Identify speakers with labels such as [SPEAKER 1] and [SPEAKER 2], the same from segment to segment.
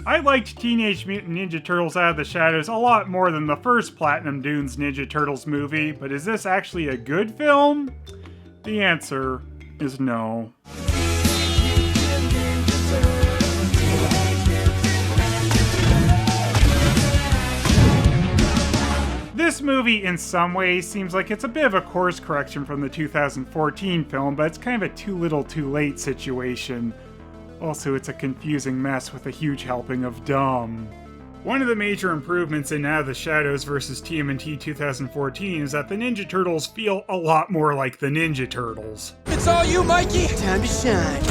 [SPEAKER 1] I liked Teenage Mutant Ninja Turtles Out of the Shadows a lot more than the first Platinum Dunes Ninja Turtles movie, but is this actually a good film? The answer is no. This movie, in some ways, seems like it's a bit of a course correction from the 2014 film, but it's kind of a too little too late situation. Also, it's a confusing mess with a huge helping of dumb. One of the major improvements in Out of the Shadows versus TMNT 2014 is that the Ninja Turtles feel a lot more like the Ninja Turtles.
[SPEAKER 2] It's all you, Mikey! Time to shine.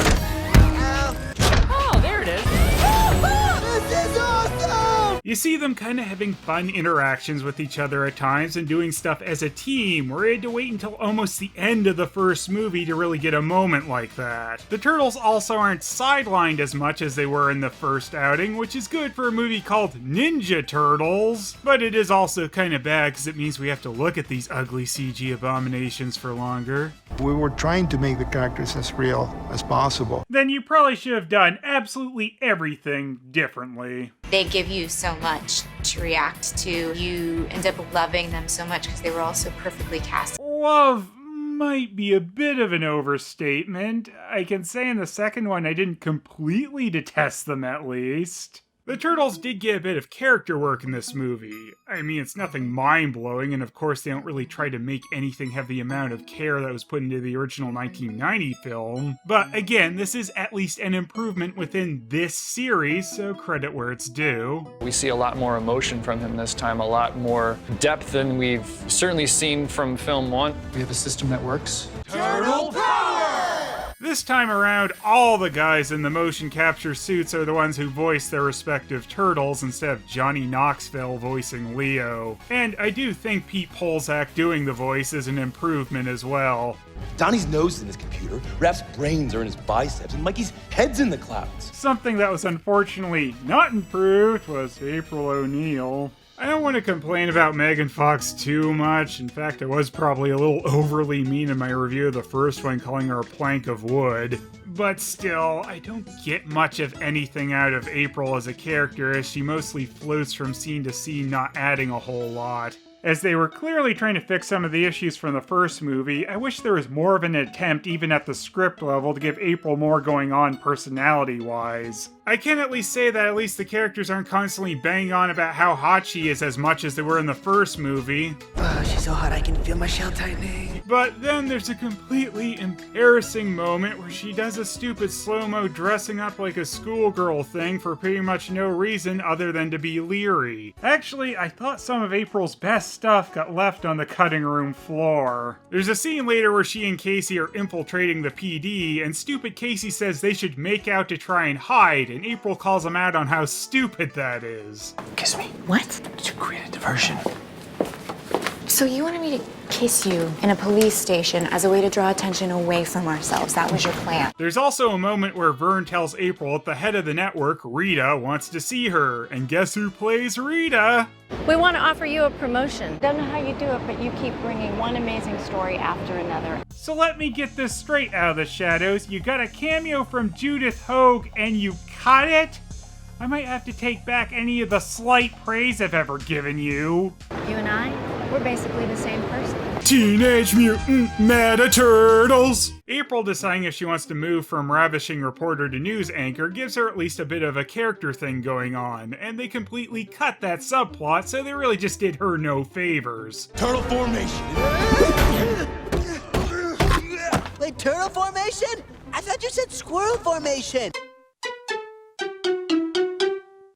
[SPEAKER 3] Oh, there it is.
[SPEAKER 2] This is awesome!
[SPEAKER 1] You see them kind of having fun interactions with each other at times and doing stuff as a team, where you had to wait until almost the end of the first movie to really get a moment like that. The Turtles also aren't sidelined as much as they were in the first outing, which is good for a movie called Ninja Turtles, but it is also kind of bad because it means we have to look at these ugly CG abominations for longer.
[SPEAKER 4] We were trying to make the characters as real as possible.
[SPEAKER 1] Then you probably should have done absolutely everything differently.
[SPEAKER 5] They give you so much to react to. You end up loving them so much because they were all so perfectly cast.
[SPEAKER 1] Love might be a bit of an overstatement. I can say in the second one I didn't completely detest them at least. The Turtles did get a bit of character work in this movie. I mean, it's nothing mind-blowing, and of course they don't really try to make anything have the amount of care that was put into the original 1990 film. But again, this is at least an improvement within this series, so credit where it's due.
[SPEAKER 6] We see a lot more emotion from him this time, a lot more depth than we've certainly seen from film 1.
[SPEAKER 2] We have a system that works.
[SPEAKER 3] Turtle power!
[SPEAKER 1] This time around, all the guys in the motion capture suits are the ones who voice their respective turtles instead of Johnny Knoxville voicing Leo. And I do think Pete Polzak doing the voice is an improvement as well.
[SPEAKER 7] Donnie's nose is in his computer, Raph's brains are in his biceps, and Mikey's head's in the clouds.
[SPEAKER 1] Something that was unfortunately not improved was April O'Neil. I don't want to complain about Megan Fox too much. In fact, I was probably a little overly mean in my review of the first one, calling her a plank of wood. But still, I don't get much of anything out of April as a character, as she mostly floats from scene to scene, not adding a whole lot. As they were clearly trying to fix some of the issues from the first movie, I wish there was more of an attempt, even at the script level, to give April more going on personality-wise. I can at least say that at least the characters aren't constantly banging on about how hot she is as much as they were in the first movie.
[SPEAKER 2] Oh, she's so hot I can feel my shell tightening.
[SPEAKER 1] But then there's a completely embarrassing moment where she does a stupid slow-mo dressing up like a schoolgirl thing for pretty much no reason other than to be leery. Actually, I thought some of April's best stuff got left on the cutting room floor. There's a scene later where she and Casey are infiltrating the PD, and stupid Casey says they should make out to try and hide, and April calls him out on how stupid that is.
[SPEAKER 2] Kiss me.
[SPEAKER 5] What?
[SPEAKER 2] To create a diversion.
[SPEAKER 5] So you wanted me to kiss you in a police station as a way to draw attention away from ourselves. That was your plan.
[SPEAKER 1] There's also a moment where Vern tells April that the head of the network, Rita, wants to see her, and guess who plays Rita?
[SPEAKER 8] We want to offer you a promotion. Don't know how you do it, but you keep bringing one amazing story after another.
[SPEAKER 1] So let me get this straight, Out of the Shadows. You got a cameo from Judith Hoag and you cut it? I might have to take back any of the slight praise I've ever given you.
[SPEAKER 8] You and I, we're basically the same person.
[SPEAKER 1] Teenage Mutant Ninja Turtles! April deciding if she wants to move from ravishing reporter to news anchor gives her at least a bit of a character thing going on, and they completely cut that subplot, so they really just did her no favors.
[SPEAKER 7] Turtle formation.
[SPEAKER 2] Wait, turtle formation? I thought you said squirrel formation.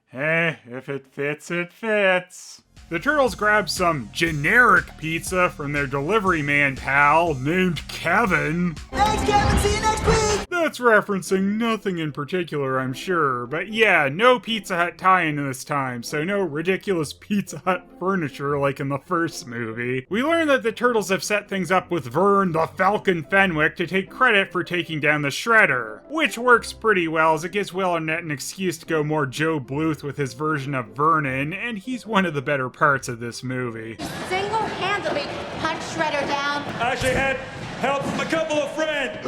[SPEAKER 1] Hey, if it fits, it fits. The Turtles grab some generic pizza from their delivery man pal named Kevin.
[SPEAKER 2] Thanks, Kevin. See you next week.
[SPEAKER 1] That's referencing nothing in particular, I'm sure. But yeah, no Pizza Hut tie-in this time, so no ridiculous Pizza Hut furniture like in the first movie. We learn that the Turtles have set things up with Vern the Falcon Fenwick to take credit for taking down the Shredder, which works pretty well as it gives Will Arnett an excuse to go more Joe Bluth with his version of Vernon, and he's one of the better parts of this movie.
[SPEAKER 9] Single-handedly punch Shredder down.
[SPEAKER 10] I actually had help from a couple of friends.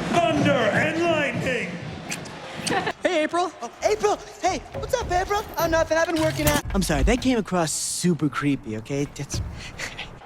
[SPEAKER 10] Thunder and lightning.
[SPEAKER 2] Hey, April. Oh, April! Hey, what's up, April? Oh, nothing. I've been working out. I'm sorry, that came across super creepy, okay? That's...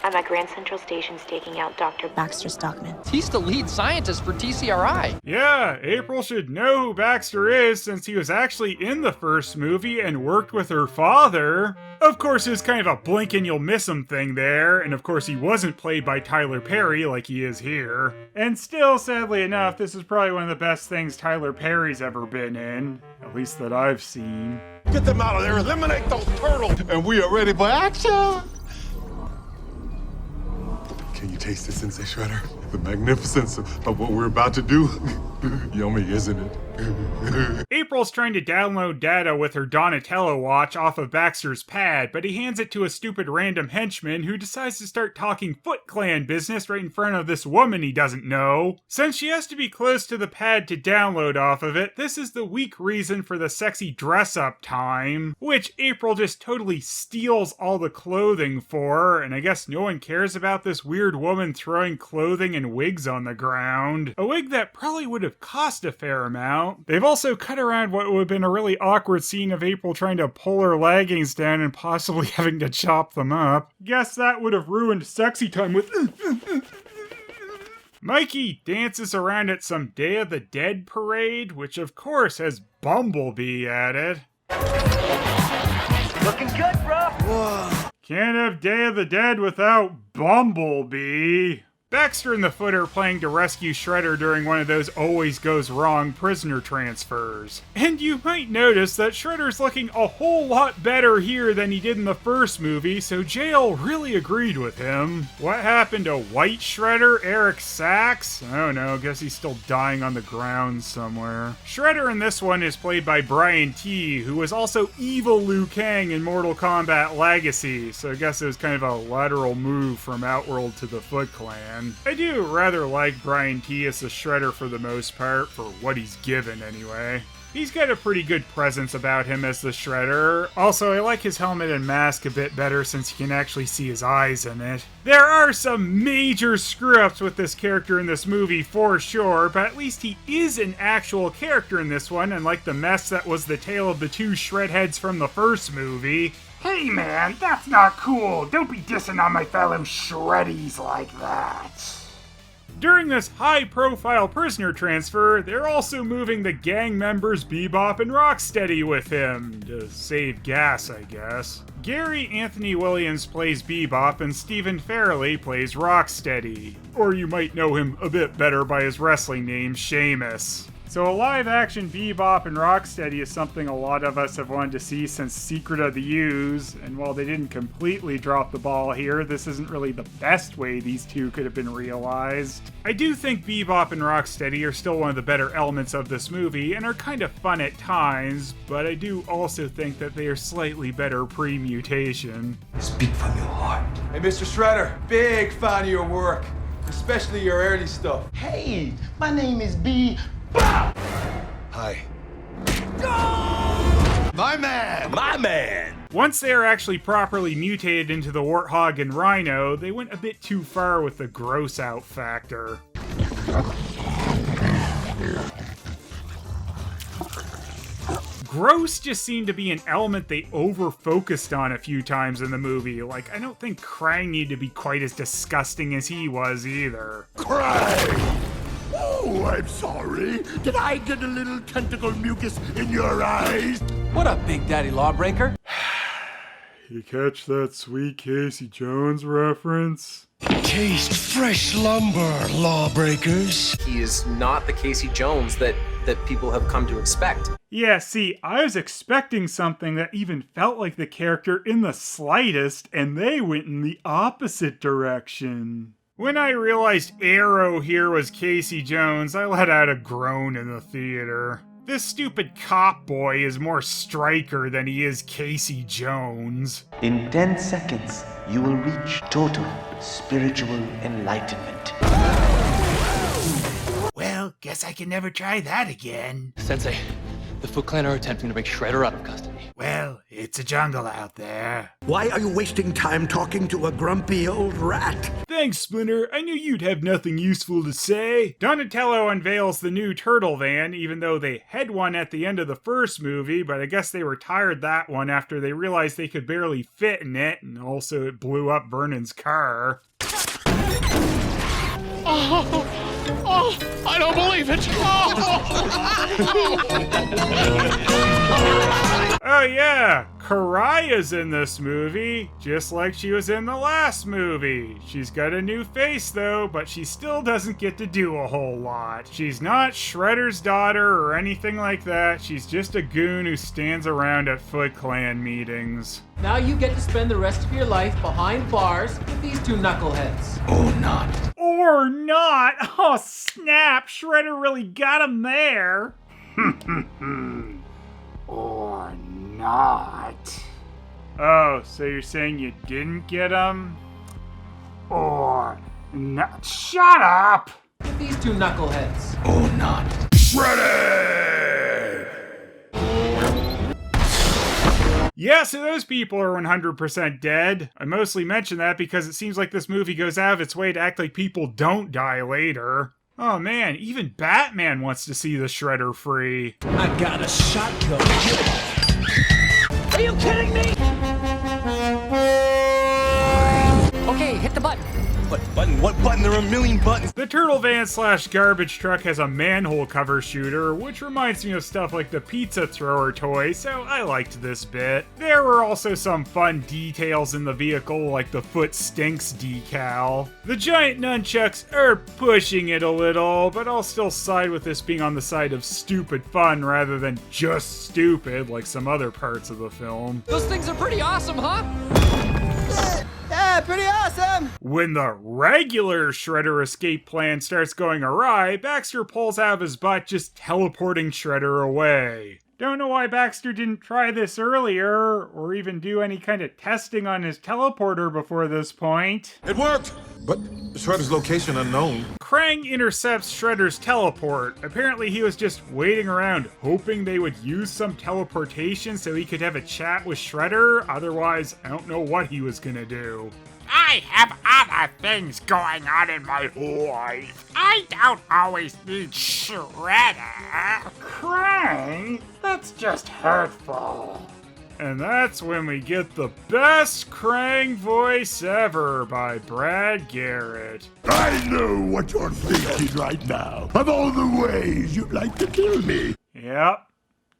[SPEAKER 5] I'm at Grand Central Station staking out Dr. Baxter Stockman.
[SPEAKER 3] He's the lead scientist for TCRI.
[SPEAKER 1] Yeah, April should know who Baxter is since he was actually in the first movie and worked with her father. Of course, it was kind of a blink and you'll miss him thing there, and of course he wasn't played by Tyler Perry like he is here. And still, sadly enough, this is probably one of the best things Tyler Perry's ever been in, at least that I've seen.
[SPEAKER 10] Get them out of there, eliminate those turtles, and we are ready for action! Can you taste it, Sensei Shredder? The magnificence of what we're about to do? Yummy, isn't it?
[SPEAKER 1] April's trying to download data with her Donatello watch off of Baxter's pad, but he hands it to a stupid random henchman who decides to start talking Foot Clan business right in front of this woman he doesn't know. Since she has to be close to the pad to download off of it, this is the weak reason for the sexy dress-up time, which April just totally steals all the clothing for, and I guess no one cares about this weird woman throwing clothing and wigs on the ground. A wig that probably would have cost a fair amount. They've also cut around what would have been a really awkward scene of April trying to pull her leggings down and possibly having to chop them up. Guess that would have ruined sexy time with... Mikey dances around at some Day of the Dead parade, which of course has Bumblebee at it.
[SPEAKER 2] Looking good, bro. Whoa.
[SPEAKER 1] Can't have Day of the Dead without Bumblebee. Baxter and the Foot are planning to rescue Shredder during one of those always goes wrong prisoner transfers. And you might notice that Shredder's looking a whole lot better here than he did in the first movie, so jail really agreed with him. What happened to White Shredder, Eric Sachs? I don't know, guess he's still dying on the ground somewhere. Shredder in this one is played by Brian T., who was also evil Liu Kang in Mortal Kombat Legacy, so I guess it was kind of a lateral move from Outworld to the Foot Clan. I do rather like Brian T. as the Shredder for the most part, for what he's given anyway. He's got a pretty good presence about him as the Shredder. Also, I like his helmet and mask a bit better since you can actually see his eyes in it. There are some major screw-ups with this character in this movie for sure, but at least he is an actual character in this one, unlike the mess that was the tale of the two Shredheads from the first movie. Hey man, that's not cool. Don't be dissing on my fellow Shreddies like that. During this high-profile prisoner transfer, they're also moving the gang members Bebop and Rocksteady with him, to save gas, I guess. Gary Anthony Williams plays Bebop and Stephen Farrelly plays Rocksteady. Or you might know him a bit better by his wrestling name, Sheamus. So a live-action Bebop and Rocksteady is something a lot of us have wanted to see since Secret of the Ooze, and while they didn't completely drop the ball here, this isn't really the best way these two could have been realized. I do think Bebop and Rocksteady are still one of the better elements of this movie, and are kind of fun at times, but I do also think that they are slightly better pre-mutation.
[SPEAKER 7] Speak from your heart.
[SPEAKER 10] Hey, Mr. Shredder, big fan of your work, especially your early stuff.
[SPEAKER 2] Hey, my name is B.
[SPEAKER 7] Hi.
[SPEAKER 10] My man!
[SPEAKER 7] My man!
[SPEAKER 1] Once they are actually properly mutated into the Warthog and Rhino, they went a bit too far with the gross out factor. Gross just seemed to be an element they over-focused on a few times in the movie. Like, I don't think Krang needed to be quite as disgusting as he was either.
[SPEAKER 10] Krang! Oh, I'm sorry. Did I get a little tentacle mucus in your eyes?
[SPEAKER 3] What up, Big Daddy Lawbreaker?
[SPEAKER 1] You catch that sweet Casey Jones reference?
[SPEAKER 10] Taste fresh lumber, lawbreakers.
[SPEAKER 3] He is not the Casey Jones that people have come to expect.
[SPEAKER 1] Yeah, see, I was expecting something that even felt like the character in the slightest, and they went in the opposite direction. When I realized Arrow here was Casey Jones, I let out a groan in the theater. This stupid cop boy is more Stryker than he is Casey Jones.
[SPEAKER 11] In 10 seconds, you will reach total spiritual enlightenment.
[SPEAKER 2] Well, guess I can never try that again.
[SPEAKER 3] Sensei, the Foot Clan are attempting to break Shredder out of custody.
[SPEAKER 2] Well, it's a jungle out there.
[SPEAKER 10] Why are you wasting time talking to a grumpy old rat?
[SPEAKER 1] Then Thanks, Splinter. I knew you'd have nothing useful to say. Donatello unveils the new turtle van, even though they had one at the end of the first movie, but I guess they retired that one after they realized they could barely fit in it, and also it blew up Vernon's car.
[SPEAKER 10] I don't believe it!
[SPEAKER 1] Oh yeah, Karaya's in this movie, just like she was in the last movie. She's got a new face though, but she still doesn't get to do a whole lot. She's not Shredder's daughter or anything like that. She's just a goon who stands around at Foot Clan meetings.
[SPEAKER 12] Now you get to spend the rest of your life behind bars with these two knuckleheads.
[SPEAKER 11] Or not.
[SPEAKER 1] Or not! Oh snap, Shredder really got him there! Or not. Oh, so you're saying you didn't get him? Or not? Shut up!
[SPEAKER 12] With these two knuckleheads.
[SPEAKER 11] Or not.
[SPEAKER 1] Shredder! Yeah, so those people are 100% dead. I mostly mention that because it seems like this movie goes out of its way to act like people don't die later. Oh man, even Batman wants to see the Shredder free.
[SPEAKER 12] I got a shotgun. Are you kidding me? Okay, hit the button.
[SPEAKER 7] What button? What button? There are a million buttons.
[SPEAKER 1] The Turtle Van / garbage truck has a manhole cover shooter, which reminds me of stuff like the pizza thrower toy, so I liked this bit. There were also some fun details in the vehicle, like the Foot Stinks decal. The giant nunchucks are pushing it a little, but I'll still side with this being on the side of stupid fun rather than just stupid like some other parts of the film.
[SPEAKER 12] Those things are pretty awesome, huh?
[SPEAKER 2] Yeah, pretty awesome!
[SPEAKER 1] When the regular Shredder escape plan starts going awry, Baxter pulls out of his butt just teleporting Shredder away. Don't know why Baxter didn't try this earlier, or even do any kind of testing on his teleporter before this point.
[SPEAKER 10] It worked! But Shredder's location unknown.
[SPEAKER 1] Krang intercepts Shredder's teleport. Apparently he was just waiting around, hoping they would use some teleportation so he could have a chat with Shredder. Otherwise, I don't know what he was gonna do.
[SPEAKER 10] I have other things going on in my life. I don't always need Shredder.
[SPEAKER 1] Krang? That's just hurtful. And that's when we get the best Krang voice ever by Brad Garrett.
[SPEAKER 10] I know what you're thinking right now. Of all the ways you'd like to kill me.
[SPEAKER 1] Yep.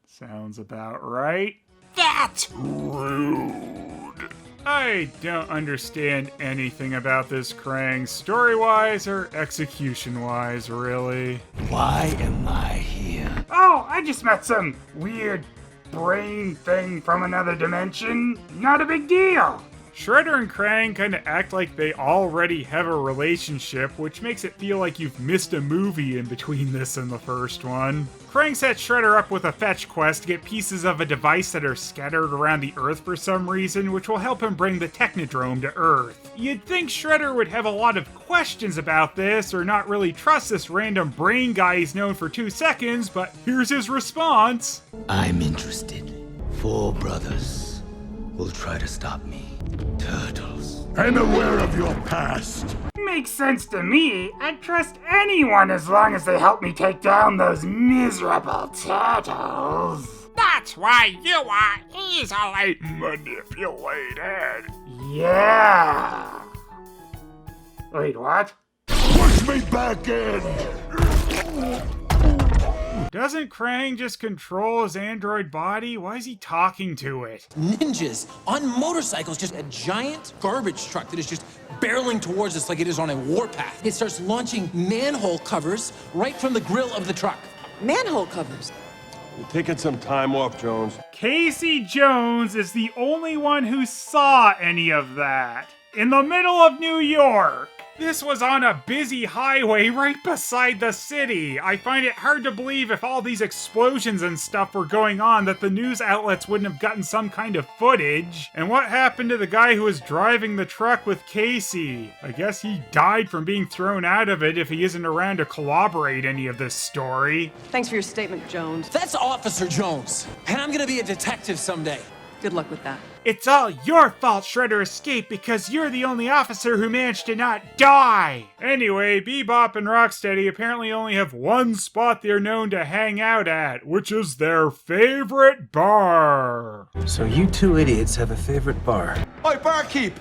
[SPEAKER 1] Sounds about right.
[SPEAKER 10] That's rude.
[SPEAKER 1] I don't understand anything about this Krang, story-wise or execution-wise, really.
[SPEAKER 11] Why am I here?
[SPEAKER 1] Oh, I just met some weird brain thing from another dimension. Not a big deal. Shredder and Krang kind of act like they already have a relationship, which makes it feel like you've missed a movie in between this and the first one. Krang sets Shredder up with a fetch quest to get pieces of a device that are scattered around the Earth for some reason, which will help him bring the Technodrome to Earth. You'd think Shredder would have a lot of questions about this, or not really trust this random brain guy he's known for 2 seconds, but here's his response.
[SPEAKER 11] I'm interested. 4 brothers will try to stop me. Turtles.
[SPEAKER 10] I'm aware of your past.
[SPEAKER 1] Makes sense to me. I'd trust anyone as long as they help me take down those miserable turtles.
[SPEAKER 10] That's why you are easily manipulated.
[SPEAKER 1] Yeah. Wait, what?
[SPEAKER 10] Push me back in.
[SPEAKER 1] Doesn't Krang just control his android body? Why is he talking to it?
[SPEAKER 12] Ninjas on motorcycles, just a giant garbage truck that is just barreling towards us like it is on a warpath. It starts launching manhole covers right from the grill of the truck.
[SPEAKER 13] Manhole covers?
[SPEAKER 14] You're taking some time off, Jones.
[SPEAKER 1] Casey Jones is the only one who saw any of that. In the middle of New York. This was on a busy highway right beside the city. I find it hard to believe if all these explosions and stuff were going on that the news outlets wouldn't have gotten some kind of footage. And what happened to the guy who was driving the truck with Casey? I guess he died from being thrown out of it if he isn't around to corroborate any of this story.
[SPEAKER 13] Thanks for your statement, Jones.
[SPEAKER 12] That's Officer Jones, and I'm gonna be a detective someday.
[SPEAKER 13] Good luck with that.
[SPEAKER 1] It's all your fault Shredder escaped because you're the only officer who managed to not die! Anyway, Bebop and Rocksteady apparently only have one spot they're known to hang out at, which is their favorite bar.
[SPEAKER 11] So you two idiots have a favorite bar.
[SPEAKER 7] Oi, barkeep!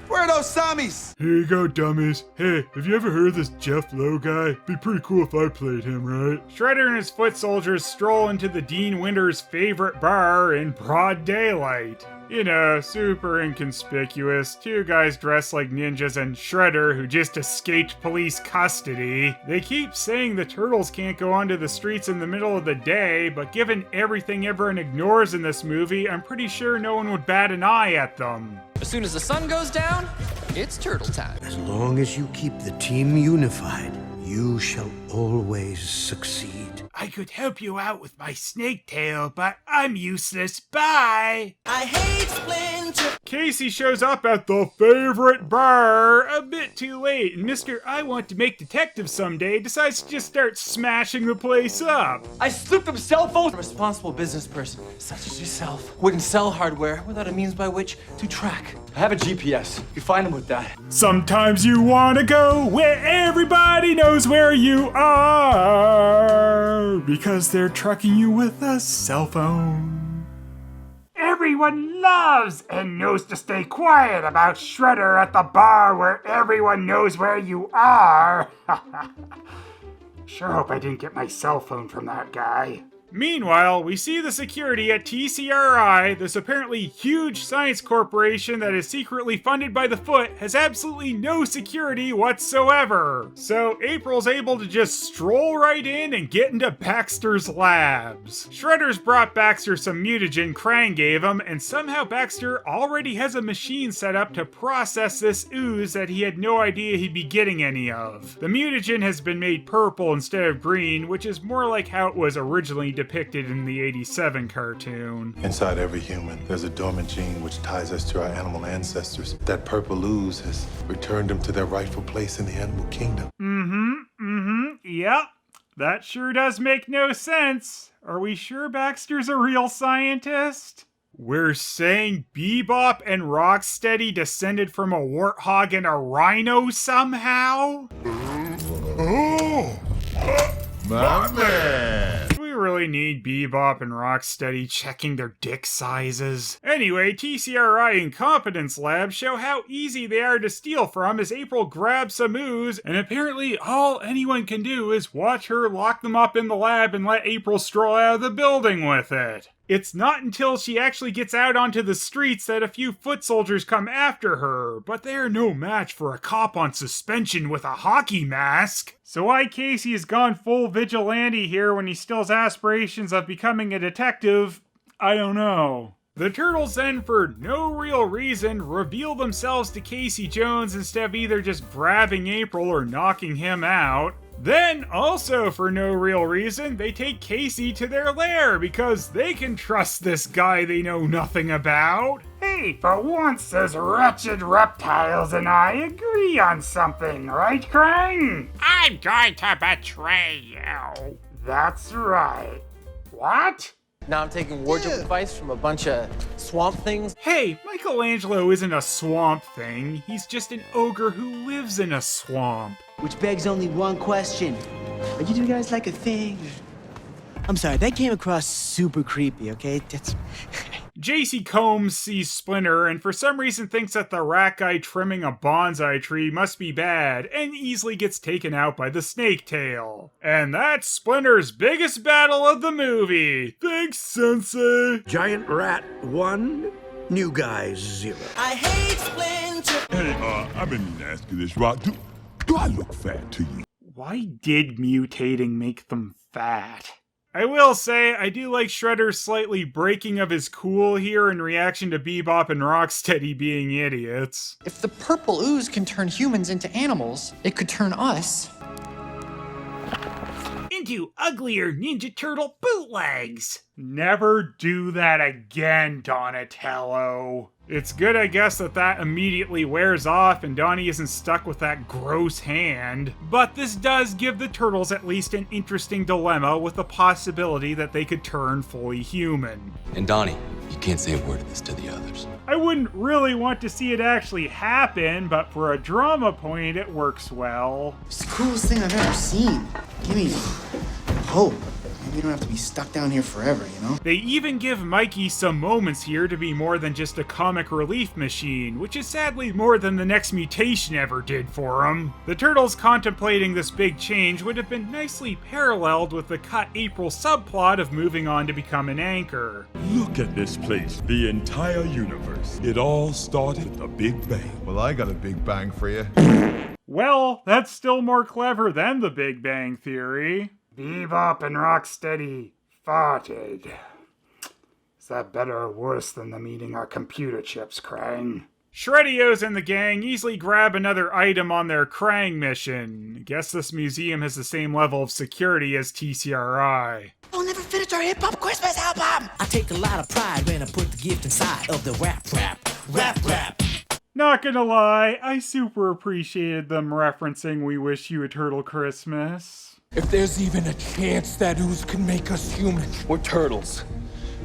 [SPEAKER 7] Where are those Sammies?
[SPEAKER 1] Here you go, dummies. Hey, have you ever heard of this Jeff Lowe guy? Be pretty cool if I played him, right? Shredder and his foot soldiers stroll into the Dean Winter's favorite bar in broad daylight. You know, super inconspicuous. Two guys dressed like ninjas and Shredder, who just escaped police custody. They keep saying the Turtles can't go onto the streets in the middle of the day, but given everything everyone ignores in this movie, I'm pretty sure no one would bat an eye at them.
[SPEAKER 3] As soon as the sun goes down, it's turtle time.
[SPEAKER 11] As long as you keep the team unified, you shall always succeed.
[SPEAKER 1] I could help you out with my snake tail, but I'm useless. Bye!
[SPEAKER 2] I hate Splinter.
[SPEAKER 1] Casey shows up at the favorite bar a bit too late, and Mr. I Want to Make Detective Someday decides to just start smashing the place up.
[SPEAKER 12] I slipped up cell phones. A responsible business person, such as yourself, wouldn't sell hardware without a means by which to track. I have a GPS. You find them with that.
[SPEAKER 1] Sometimes you wanna go where everybody knows where you are, because they're trucking you with a cell phone.
[SPEAKER 10] Everyone loves and knows to stay quiet about Shredder at the bar where everyone knows where you are. Sure hope I didn't get my cell phone from that guy.
[SPEAKER 1] Meanwhile, we see the security at TCRI, this apparently huge science corporation that is secretly funded by the Foot, has absolutely no security whatsoever. So April's able to just stroll right in and get into Baxter's labs. Shredder's brought Baxter some mutagen Krang gave him, and somehow Baxter already has a machine set up to process this ooze that he had no idea he'd be getting any of. The mutagen has been made purple instead of green, which is more like how it was originally depicted in the '87 cartoon.
[SPEAKER 15] Inside every human, there's a dormant gene which ties us to our animal ancestors. That purple ooze has returned them to their rightful place in the animal kingdom.
[SPEAKER 1] Yep. That sure does make no sense. Are we sure Baxter's a real scientist? We're saying Bebop and Rocksteady descended from a warthog and a rhino somehow?
[SPEAKER 15] Oh! My man!
[SPEAKER 1] Do we really need Bebop and Rocksteady checking their dick sizes? Anyway, TCRI Incompetence Lab show how easy they are to steal from as April grabs some ooze, and apparently all anyone can do is watch her lock them up in the lab and let April stroll out of the building with it. It's not until she actually gets out onto the streets that a few foot soldiers come after her, but they are no match for a cop on suspension with a hockey mask. So why Casey has gone full vigilante here when he still has aspirations of becoming a detective, I don't know. The Turtles then, for no real reason, reveal themselves to Casey Jones instead of either just grabbing April or knocking him out. Then, also for no real reason, they take Casey to their lair because they can trust this guy they know nothing about.
[SPEAKER 10] Hey, for once those wretched reptiles and I agree on something, right, Krang? I'm going to betray you. That's right. What?
[SPEAKER 3] Now I'm taking wardrobe advice from a bunch of swamp things.
[SPEAKER 1] Hey, Michelangelo isn't a swamp thing. He's just an ogre who lives in a swamp.
[SPEAKER 2] Which begs only one question. Are you two guys like a thing? I'm sorry, that came across super creepy, okay? That's...
[SPEAKER 1] JC Combs sees Splinter and for some reason thinks that the rat guy trimming a bonsai tree must be bad and easily gets taken out by the snake tail. And that's Splinter's biggest battle of the movie. Thanks, Sensei.
[SPEAKER 11] Giant rat 1, new guy 0.
[SPEAKER 2] I hate Splinter.
[SPEAKER 14] Hey, I've been asking this, Rock. Do I look fat to you?
[SPEAKER 1] Why did mutating make them fat? I will say, I do like Shredder's slightly breaking of his cool here in reaction to Bebop and Rocksteady being idiots.
[SPEAKER 16] If the purple ooze can turn humans into animals, it could turn us
[SPEAKER 10] into uglier Ninja Turtle bootlegs.
[SPEAKER 1] Never do that again, Donatello. It's good, I guess, that immediately wears off and Donnie isn't stuck with that gross hand. But this does give the Turtles at least an interesting dilemma with the possibility that they could turn fully human.
[SPEAKER 7] And Donnie, you can't say a word of this to the others.
[SPEAKER 1] I wouldn't really want to see it actually happen, but for a drama point, it works well.
[SPEAKER 2] It's the coolest thing I've ever seen. Give me hope. We don't have to be stuck down here forever, you know?
[SPEAKER 1] They even give Mikey some moments here to be more than just a comic relief machine, which is sadly more than the next mutation ever did for him. The Turtles contemplating this big change would have been nicely paralleled with the cut April subplot of moving on to become an anchor.
[SPEAKER 14] Look at this place, the entire universe. It all started with the Big Bang.
[SPEAKER 4] Well, I got a big bang for you.
[SPEAKER 1] Well, that's still more clever than the Big Bang Theory.
[SPEAKER 10] Bebop and Rocksteady farted. Is that better or worse than them eating our computer chips, Krang?
[SPEAKER 1] Shreddios and the gang easily grab another item on their Krang mission. Guess this museum has the same level of security as TCRI.
[SPEAKER 2] We'll never finish our hip-hop Christmas album!
[SPEAKER 11] I take a lot of pride when I put the gift inside of the rap.
[SPEAKER 1] Not gonna lie, I super appreciated them referencing We Wish You a Turtle Christmas.
[SPEAKER 12] If there's even a chance that ooze can make us human,
[SPEAKER 3] We're turtles,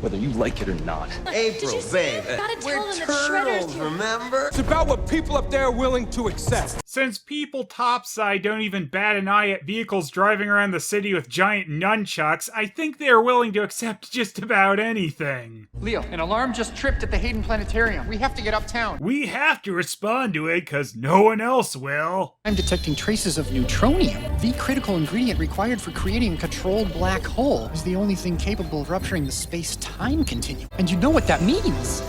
[SPEAKER 3] whether you like it or not.
[SPEAKER 11] April, babe.
[SPEAKER 9] We're turtles,
[SPEAKER 11] remember?
[SPEAKER 12] it's about what people up there are willing to accept.
[SPEAKER 1] Since people topside don't even bat an eye at vehicles driving around the city with giant nunchucks, I think they are willing to accept just about anything.
[SPEAKER 16] Leo, an alarm just tripped at the Hayden Planetarium. We have to get uptown.
[SPEAKER 1] We have to respond to it, cause no one else will.
[SPEAKER 16] I'm detecting traces of neutronium. The critical ingredient required for creating a controlled black hole is the only thing capable of rupturing the space-time continuum. And you know what that means?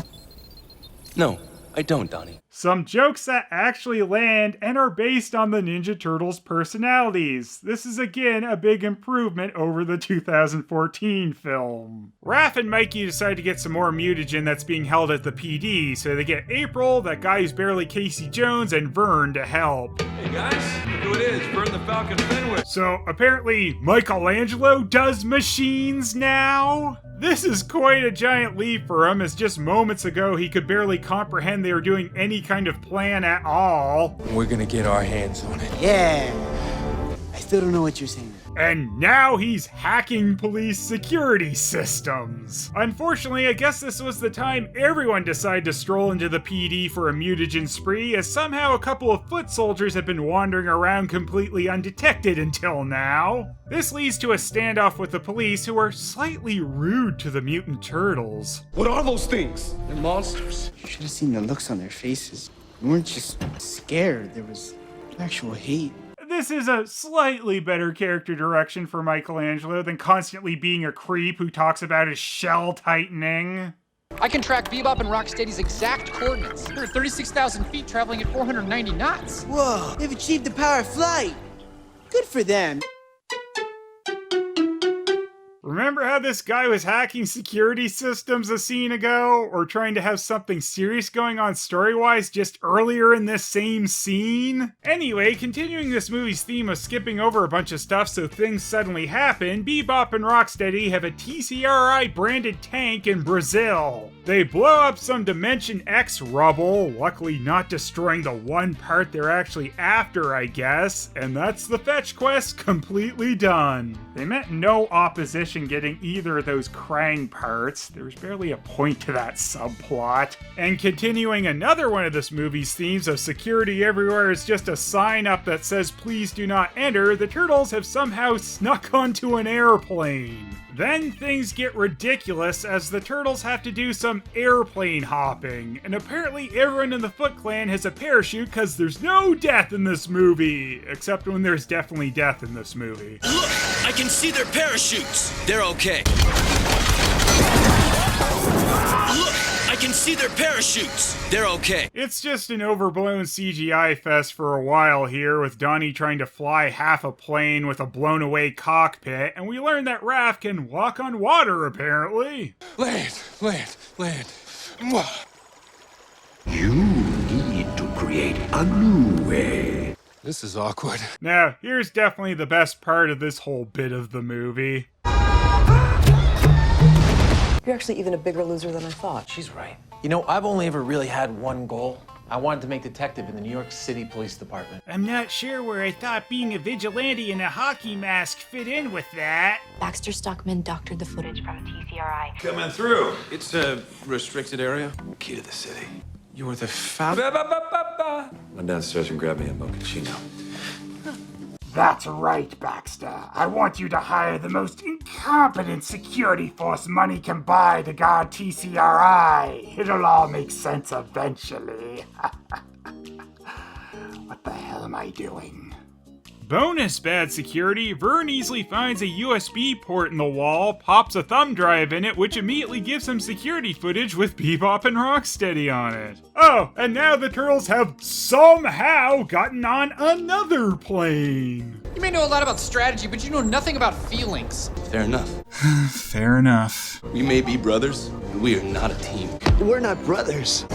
[SPEAKER 7] No, I don't, Donnie.
[SPEAKER 1] Some jokes that actually land and are based on the Ninja Turtles' personalities. This is again a big improvement over the 2014 film. Raph and Mikey decide to get some more mutagen that's being held at the PD, so they get April, that guy who's barely Casey Jones, and Vern to help.
[SPEAKER 13] Hey guys, look who it is, Vern the Falcon Fenwick.
[SPEAKER 1] So apparently Michelangelo does machines now? This is quite a giant leap for him, as just moments ago he could barely comprehend they were doing any kind of plan at all.
[SPEAKER 12] We're gonna get our hands on it.
[SPEAKER 2] Yeah. I still don't know what you're saying.
[SPEAKER 1] And now he's hacking police security systems. Unfortunately, I guess this was the time everyone decided to stroll into the PD for a mutagen spree, as somehow a couple of foot soldiers have been wandering around completely undetected until now. This leads to a standoff with the police, who are slightly rude to the mutant turtles.
[SPEAKER 13] What are those things?
[SPEAKER 2] They're monsters. You should have seen the looks on their faces. They weren't just scared, there was actual hate.
[SPEAKER 1] This is a slightly better character direction for Michelangelo than constantly being a creep who talks about his shell tightening.
[SPEAKER 16] I can track Bebop and Rocksteady's exact coordinates. They're at 36,000 feet traveling at 490 knots.
[SPEAKER 2] Whoa, they've achieved the power of flight. Good for them.
[SPEAKER 1] Remember how this guy was hacking security systems a scene ago? Or trying to have something serious going on story-wise just earlier in this same scene? Anyway, continuing this movie's theme of skipping over a bunch of stuff so things suddenly happen, Bebop and Rocksteady have a TCRI branded tank in Brazil. They blow up some Dimension X rubble, luckily not destroying the one part they're actually after, I guess, and that's the fetch quest completely done. They meant no opposition getting either of those Krang parts. There's barely a point to that subplot. And continuing another one of this movie's themes of security everywhere is just a sign up that says please do not enter, the Turtles have somehow snuck onto an airplane. Then things get ridiculous as the Turtles have to do some airplane hopping, and apparently everyone in the Foot Clan has a parachute because there's no death in this movie, except when there's definitely death in this movie.
[SPEAKER 11] Look, I can see their parachutes. They're okay. Look, I can see their parachutes. They're okay.
[SPEAKER 1] It's just an overblown CGI fest for a while here, with Donnie trying to fly half a plane with a blown away cockpit, and we learn that Raph can walk on water apparently.
[SPEAKER 12] Land. Mwah.
[SPEAKER 11] You need to create a new way.
[SPEAKER 12] This is awkward.
[SPEAKER 1] Now, here's definitely the best part of this whole bit of the movie.
[SPEAKER 3] You're actually even a bigger loser than I thought. She's right.
[SPEAKER 12] You know, I've only ever really had one goal. I wanted to make detective in the New York City Police Department.
[SPEAKER 10] I'm not sure where I thought being a vigilante in a hockey mask fit in with that.
[SPEAKER 5] Baxter Stockman doctored the footage from TCRI.
[SPEAKER 13] Coming through. It's a restricted area.
[SPEAKER 11] Key to the city.
[SPEAKER 13] You were the foul.
[SPEAKER 11] Went downstairs and grabbed me a mochaccino.
[SPEAKER 10] That's right, Baxter. I want you to hire the most incompetent security force money can buy to guard TCRI. It'll all make sense eventually. What the hell am I doing? Bonus bad security, Vern easily finds a USB port in the wall, pops a thumb drive in it, which immediately gives him security footage with Bebop and Rocksteady on it. Oh, and now the Turtles have somehow gotten on another plane.
[SPEAKER 16] You may know a lot about strategy, but you know nothing about feelings.
[SPEAKER 11] Fair enough.
[SPEAKER 1] Fair enough.
[SPEAKER 11] We may be brothers, but we are not a team.
[SPEAKER 2] We're not brothers.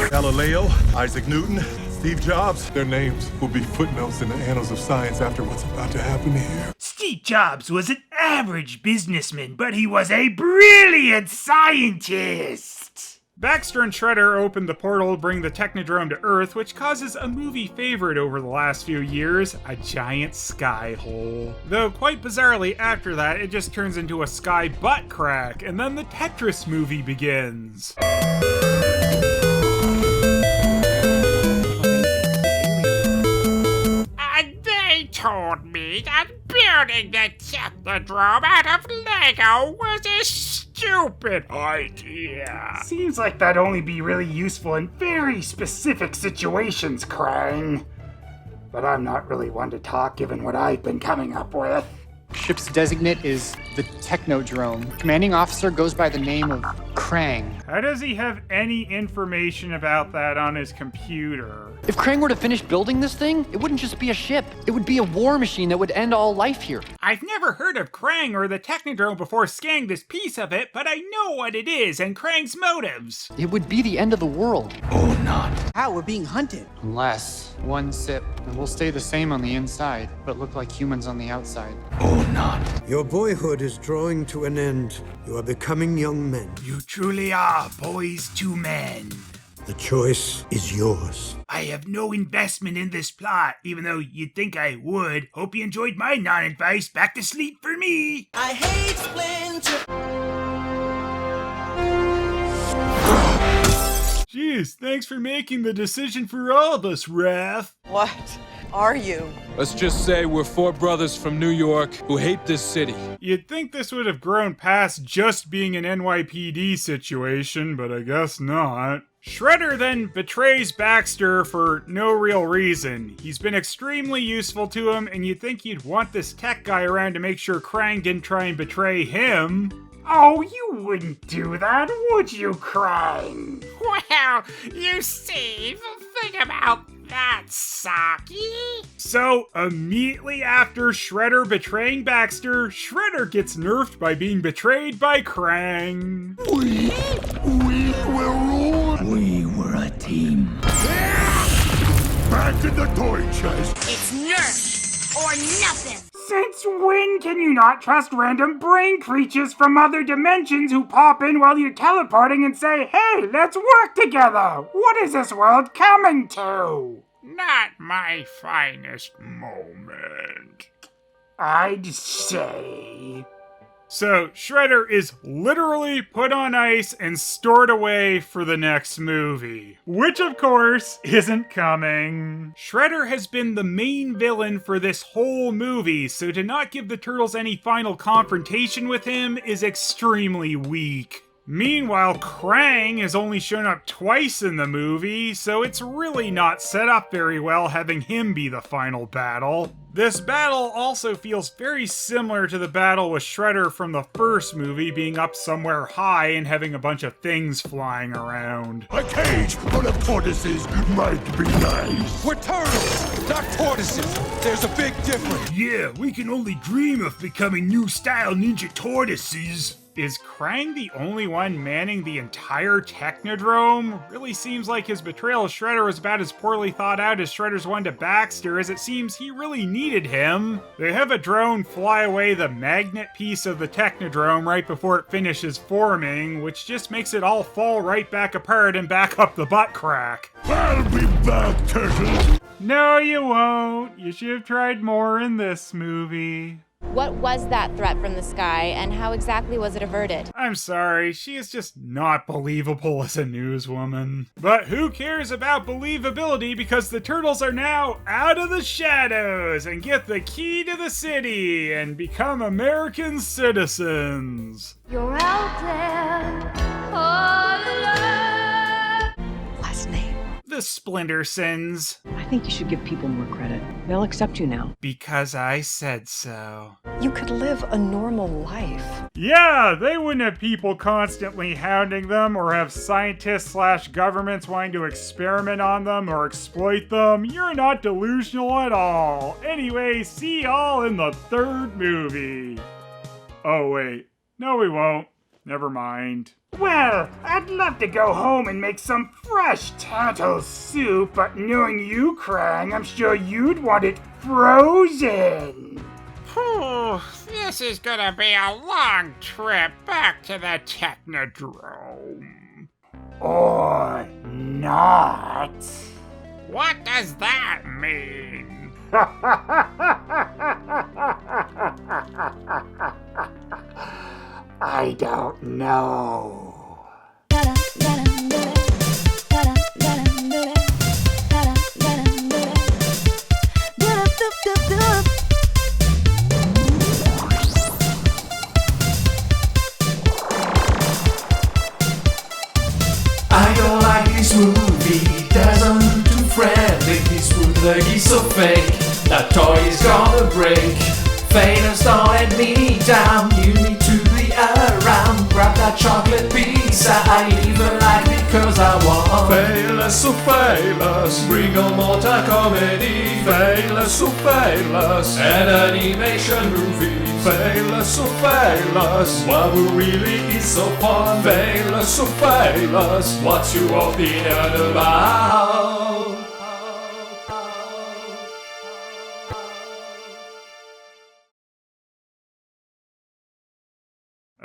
[SPEAKER 15] Galileo, Isaac Newton, Steve Jobs, their names will be footnotes in the annals of science after what's about to happen here.
[SPEAKER 10] Steve Jobs was an average businessman, but he was a brilliant scientist. Baxter and Shredder opened the portal to bring the Technodrome to Earth, which causes a movie favorite over the last few years, a giant sky hole. Though quite bizarrely, after that, it just turns into a sky butt crack, and then the Tetris movie begins. They told me that building the Technodrome out of Lego was a stupid idea. Seems like that'd only be really useful in very specific situations, Krang. But I'm not really one to talk given what I've been coming up with.
[SPEAKER 16] Ship's designate is the Technodrome. Commanding officer goes by the name of Krang.
[SPEAKER 1] How does he have any information about that on his computer?
[SPEAKER 16] If Krang were to finish building this thing, it wouldn't just be a ship. It would be a war machine that would end all life here.
[SPEAKER 10] I've never heard of Krang or the Technodrome before scanning this piece of it, but I know what it is and Krang's motives.
[SPEAKER 16] It would be the end of the world.
[SPEAKER 11] Or not.
[SPEAKER 2] How? We're being hunted.
[SPEAKER 16] Unless one sip, and we'll stay the same on the inside, but look like humans on the outside.
[SPEAKER 11] Or not.
[SPEAKER 17] Your boyhood is drawing to an end. You are becoming young men.
[SPEAKER 10] You truly are boys to men.
[SPEAKER 17] The choice is yours.
[SPEAKER 10] I have no investment in this plot, even though you'd think I would. Hope you enjoyed my non-advice. Back to sleep for me.
[SPEAKER 2] I hate Splinter.
[SPEAKER 1] Jeez, thanks for making the decision for all of us, Raph.
[SPEAKER 9] What are you?
[SPEAKER 13] Let's just say we're four brothers from New York who hate this city.
[SPEAKER 1] You'd think this would have grown past just being an NYPD situation, but I guess not. Shredder then betrays Baxter for no real reason. He's been extremely useful to him, and you'd think he'd want this tech guy around to make sure Krang didn't try and betray him.
[SPEAKER 10] Oh, you wouldn't do that, would you, Krang? Well, you see, the thing about that, Saki.
[SPEAKER 1] So, immediately after Shredder betraying Baxter, Shredder gets nerfed by being betrayed by Krang.
[SPEAKER 11] We were ruined. We were a team.
[SPEAKER 14] Back in the toy chest.
[SPEAKER 9] It's Nerf or nothing.
[SPEAKER 10] Since when can you not trust random brain creatures from other dimensions who pop in while you're teleporting and say, hey, let's work together? What is this world coming to? Not my finest moment, I'd say.
[SPEAKER 1] So, Shredder is literally put on ice and stored away for the next movie. Which, of course, isn't coming. Shredder has been the main villain for this whole movie, so to not give the Turtles any final confrontation with him is extremely weak. Meanwhile, Krang has only shown up twice in the movie, so it's really not set up very well having him be the final battle. This battle also feels very similar to the battle with Shredder from the first movie, being up somewhere high and having a bunch of things flying around.
[SPEAKER 14] A cage full of tortoises might be nice.
[SPEAKER 13] We're turtles, not tortoises. There's a big difference.
[SPEAKER 10] Yeah, we can only dream of becoming new style ninja tortoises.
[SPEAKER 1] Is Krang the only one manning the entire Technodrome? Really seems like his betrayal of Shredder was about as poorly thought out as Shredder's one to Baxter, as it seems he really needed him. They have a drone fly away the magnet piece of the Technodrome right before it finishes forming, which just makes it all fall right back apart and back up the butt crack.
[SPEAKER 14] I'll be back, Turtles!
[SPEAKER 1] No, you won't. You should have tried more in this movie.
[SPEAKER 5] What was that threat from the sky, and how exactly was it averted?
[SPEAKER 1] I'm sorry, she is just not believable as a newswoman. But who cares about believability, because the Turtles are now out of the shadows and get the key to the city and become American citizens.
[SPEAKER 9] You're out there all alone.
[SPEAKER 18] Last name.
[SPEAKER 1] The Splinter'S.
[SPEAKER 18] I think you should give people more credit. They'll accept you now.
[SPEAKER 1] Because I said so.
[SPEAKER 18] You could live a normal life.
[SPEAKER 1] Yeah, they wouldn't have people constantly hounding them or have scientists/governments wanting to experiment on them or exploit them. You're not delusional at all. Anyway, see y'all in the third movie. Oh wait, no we won't. Never mind.
[SPEAKER 10] Well, I'd love to go home and make some fresh turtle soup, but knowing you, Krang, I'm sure you'd want it frozen.
[SPEAKER 19] Whew, this is gonna be a long trip back to the Technodrome.
[SPEAKER 10] Or not.
[SPEAKER 19] What does that mean?
[SPEAKER 10] I don't know.
[SPEAKER 20] I don't like this movie, doesn't look too friendly. This bootleg is so fake, that toy is gonna break. Phelous, don't let me down, you need to be around. Grab that chocolate pizza, I even like it cause I want.
[SPEAKER 21] Phelous, oh Phelous, bring on more comedy.
[SPEAKER 20] Phelous, oh Phelous,
[SPEAKER 21] an animation movie.
[SPEAKER 20] Phelous, oh Phelous,
[SPEAKER 21] what really is so fun?
[SPEAKER 20] Phelous, oh Phelous,
[SPEAKER 21] what's your opinion about?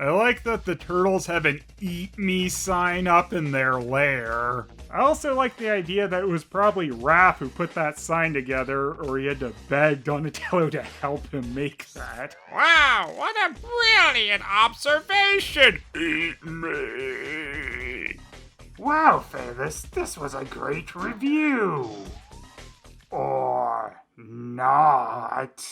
[SPEAKER 1] I like that the Turtles have an "Eat Me" sign up in their lair. I also like the idea that it was probably Raph who put that sign together, or he had to beg Donatello to help him make that.
[SPEAKER 19] Wow, what a brilliant observation! Eat me!
[SPEAKER 10] Wow, Phelous, this was a great review. Or not.